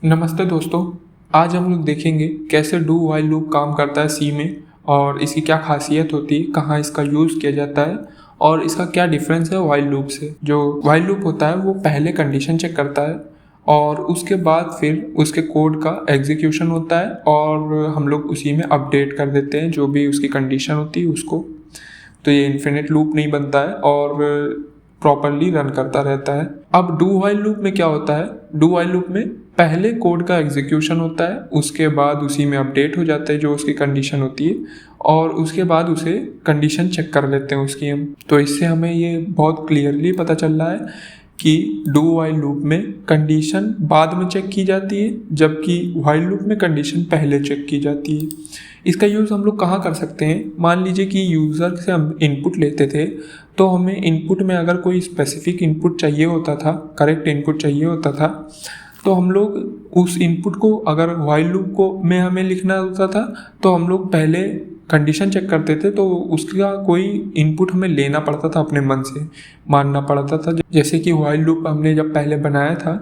नमस्ते दोस्तों। आज हम लोग देखेंगे कैसे डू वाइल लूप काम करता है सी में और इसकी क्या खासियत होती है, कहाँ इसका यूज़ किया जाता है और इसका क्या डिफरेंस है वाइल लूप से। जो वाइल लूप होता है वो पहले कंडीशन चेक करता है और उसके बाद फिर उसके कोड का एग्जीक्यूशन होता है और हम लोग उसी में अपडेट कर देते हैं जो भी उसकी कंडीशन होती है उसको। तो ये इन्फिनिट लूप नहीं बनता है और प्रॉपरली रन करता रहता है। अब डू वाइल लूप में क्या होता है, डू वाइल लूप में पहले कोड का एग्जीक्यूशन होता है, उसके बाद उसी में अपडेट हो जाता है जो उसकी कंडीशन होती है और उसके बाद उसे कंडीशन चेक कर लेते हैं उसकी हम। तो इससे हमें ये बहुत क्लियरली पता चल रहा है कि डू वाइल लूप में कंडीशन बाद में चेक की जाती है जबकि वाइल लूप में कंडीशन पहले चेक की जाती है। इसका यूज़ हम लोग कहाँ कर सकते हैं, मान लीजिए कि यूज़र से हम इनपुट लेते थे तो हमें इनपुट में अगर कोई स्पेसिफिक इनपुट चाहिए होता था, करेक्ट इनपुट चाहिए होता था, तो हम लोग उस इनपुट को अगर वाइल लूप को में हमें लिखना होता था तो हम लोग पहले कंडीशन चेक करते थे तो उसका कोई इनपुट हमें लेना पड़ता था, अपने मन से मानना पड़ता था। जैसे कि वाइल लूप हमने जब पहले बनाया था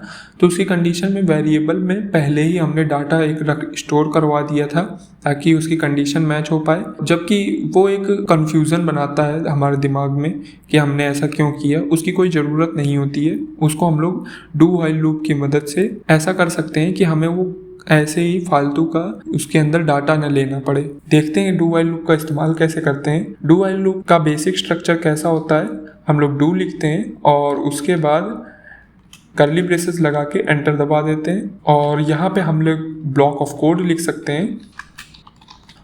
तो उसकी कंडीशन में वेरिएबल में पहले ही हमने डाटा एक स्टोर करवा दिया था ताकि उसकी कंडीशन मैच हो पाए, जबकि वो एक कन्फ्यूज़न बनाता है हमारे दिमाग में कि हमने ऐसा क्यों किया। उसकी कोई ज़रूरत नहीं होती है, उसको हम लोग डू वाइल लूप की मदद से ऐसा कर सकते हैं कि हमें वो ऐसे ही फालतू का उसके अंदर डाटा न लेना पड़े। देखते हैं डू वाइल लूप का इस्तेमाल कैसे करते हैं। डू वाइल लूप का बेसिक स्ट्रक्चर कैसा होता है, हम लोग डू लिखते हैं और उसके बाद कर्ली ब्रेसेस लगा के एंटर दबा देते हैं और यहाँ पे हम लोग ब्लॉक ऑफ कोड लिख सकते हैं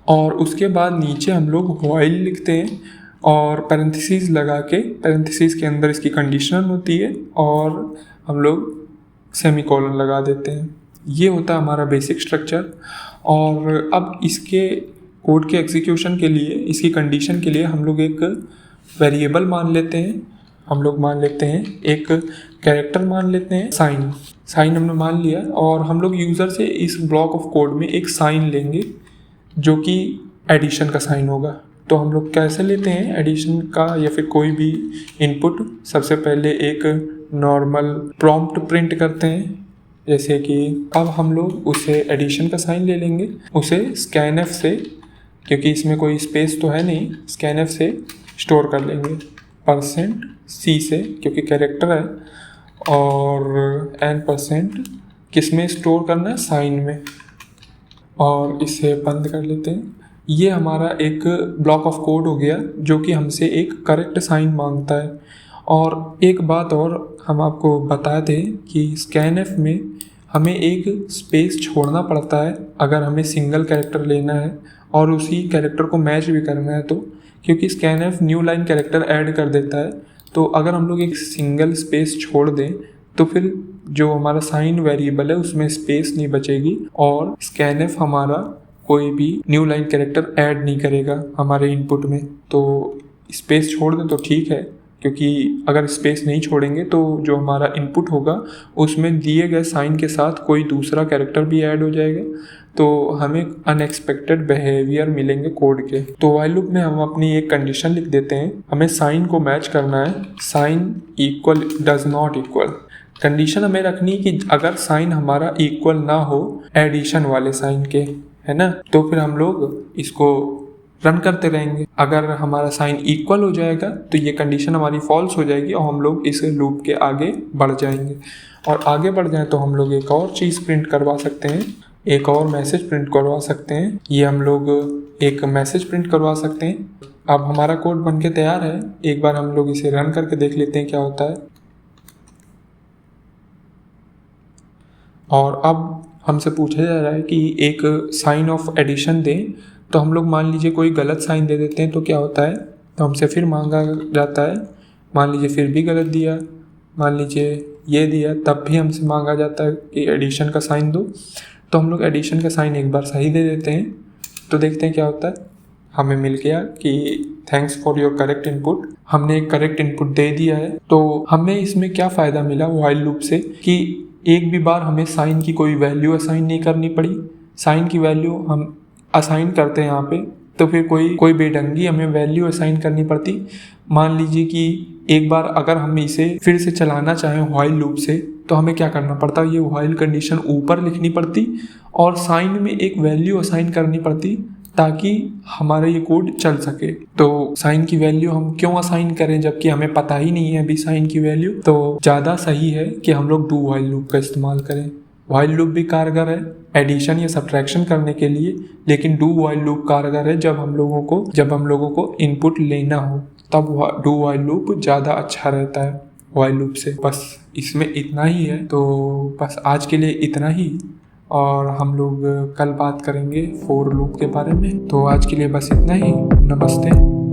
और उसके बाद नीचे हम लोग वाइल लिखते हैं और पैरेंथेसिस लगा के, पैरेंथेसिस के अंदर इसकी कंडीशन होती है और हम लोग सेमीकोलन लगा देते हैं। ये होता है हमारा बेसिक स्ट्रक्चर। और अब इसके कोड के एग्जीक्यूशन के लिए, इसकी कंडीशन के लिए हम लोग एक वेरिएबल मान लेते हैं। हम लोग मान लेते हैं एक कैरेक्टर मान लेते हैं, साइन हमने मान लिया और हम लोग यूज़र से इस ब्लॉक ऑफ कोड में एक साइन लेंगे जो कि एडिशन का साइन होगा। तो हम लोग कैसे लेते हैं एडिशन का या फिर कोई भी इनपुट, सबसे पहले एक नॉर्मल प्रॉम्प्ट प्रिंट करते हैं। जैसे कि अब हम लोग उसे एडिशन का साइन ले लेंगे, उसे स्कैनएफ से, क्योंकि इसमें कोई स्पेस तो है नहीं, स्कैनएफ से स्टोर कर लेंगे, %c से क्योंकि कैरेक्टर है और n% किस में स्टोर करना है, साइन में, और इसे बंद कर लेते हैं। ये हमारा एक ब्लॉक ऑफ कोड हो गया जो कि हमसे एक करेक्ट साइन मांगता है। और एक बात और हम आपको बता दें कि स्कैनएफ में हमें एक स्पेस छोड़ना पड़ता है अगर हमें सिंगल कैरेक्टर लेना है और उसी कैरेक्टर को मैच भी करना है, तो क्योंकि scanf new line character add कर देता है। तो अगर हम लोग एक सिंगल स्पेस छोड़ दें तो फिर जो हमारा साइन वेरिएबल है उसमें स्पेस नहीं बचेगी और स्कैनएफ हमारा कोई भी न्यू लाइन कैरेक्टर ऐड नहीं करेगा हमारे इनपुट में। तो स्पेस छोड़ दें तो ठीक है, क्योंकि अगर स्पेस नहीं छोड़ेंगे तो जो हमारा इनपुट होगा उसमें दिए गए साइन के साथ कोई दूसरा कैरेक्टर भी ऐड हो जाएगा, तो हमें अनएक्सपेक्टेड बिहेवियर मिलेंगे कोड के। तो वाइल लूप में हम अपनी एक कंडीशन लिख देते हैं, हमें साइन को मैच करना है, sign equal does not equal. Condition हमें रखनी कि अगर साइन हमारा इक्वल ना हो एडिशन वाले साइन के, है ना, तो फिर हम लोग इसको रन करते रहेंगे। अगर हमारा साइन इक्वल हो जाएगा तो ये कंडीशन हमारी फॉल्स हो जाएगी और हम लोग इस लूप के आगे बढ़ जाएंगे। और आगे बढ़ जाए तो हम लोग एक और चीज़ प्रिंट करवा सकते हैं, एक और मैसेज प्रिंट करवा सकते हैं। ये हम लोग एक मैसेज प्रिंट करवा सकते हैं। अब हमारा कोड बन के तैयार है, एक बार हम लोग इसे रन करके देख लेते हैं क्या होता है। और अब हमसे पूछा जा रहा है कि एक साइन ऑफ एडिशन दें, तो हम लोग मान लीजिए कोई गलत साइन दे देते हैं तो क्या होता है, तो हमसे फिर मांगा जाता है, मान लीजिए फिर भी गलत दिया, मान लीजिए ये दिया, तब भी हमसे मांगा जाता है कि एडिशन का साइन दो। तो हम लोग एडिशन का साइन एक बार सही दे देते हैं, तो देखते हैं क्या होता है। हमें मिल गया कि thanks for your correct input, हमने एक करेक्ट इनपुट दे दिया है। तो हमें इसमें क्या फ़ायदा मिला वाइल लूप से कि एक भी बार हमें साइन की कोई वैल्यू असाइन नहीं करनी पड़ी। साइन की वैल्यू हम असाइन करते हैं यहाँ पे, तो फिर कोई बेढंगी हमें वैल्यू असाइन करनी पड़ती। मान लीजिए कि एक बार अगर हम इसे फिर से चलाना चाहें वाइल लूप से, तो हमें क्या करना पड़ता, ये व्हाइल कंडीशन ऊपर लिखनी पड़ती और साइन में एक वैल्यू असाइन करनी पड़ती ताकि हमारा ये कोड चल सके। तो साइन की वैल्यू हम क्यों असाइन करें जबकि हमें पता ही नहीं है अभी साइन की वैल्यू। तो ज़्यादा सही है कि हम लोग डू व्हाइल लूप का इस्तेमाल करें। व्हाइल लूप भी कारगर है एडिशन या सब्ट्रैक्शन करने के लिए, लेकिन डू व्हाइल लूप कारगर है जब हम लोगों को इनपुट लेना हो, तब डू व्हाइल लूप ज़्यादा अच्छा रहता है व्हाइल लूप से। बस इसमें इतना ही है, तो बस आज के लिए इतना ही, और हम लोग कल बात करेंगे फॉर लूप के बारे में। तो आज के लिए बस इतना ही। नमस्ते।